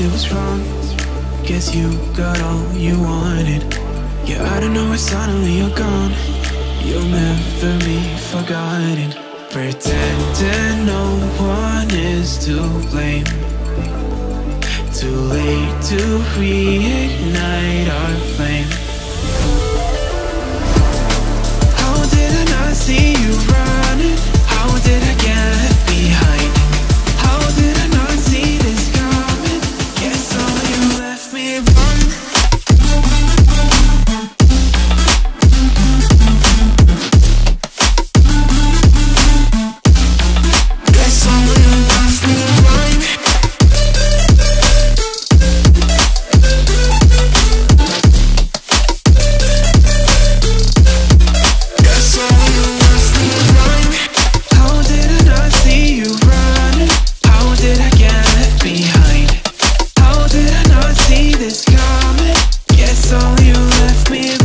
it was wrong. Guess you got all you wanted. Yeah, I don't know why suddenly you're gone. You'll never be forgotten. Pretending no one is to blame. Too late to reignite our flame. How did I not see you running? How did I get left behind? How did I not see this coming? Guess all you left me run. Guess all you left me run. Guess all you left me run. How did I not see you running? How did I get left behind? How did I not see this coming? Guess all you left me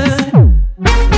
good.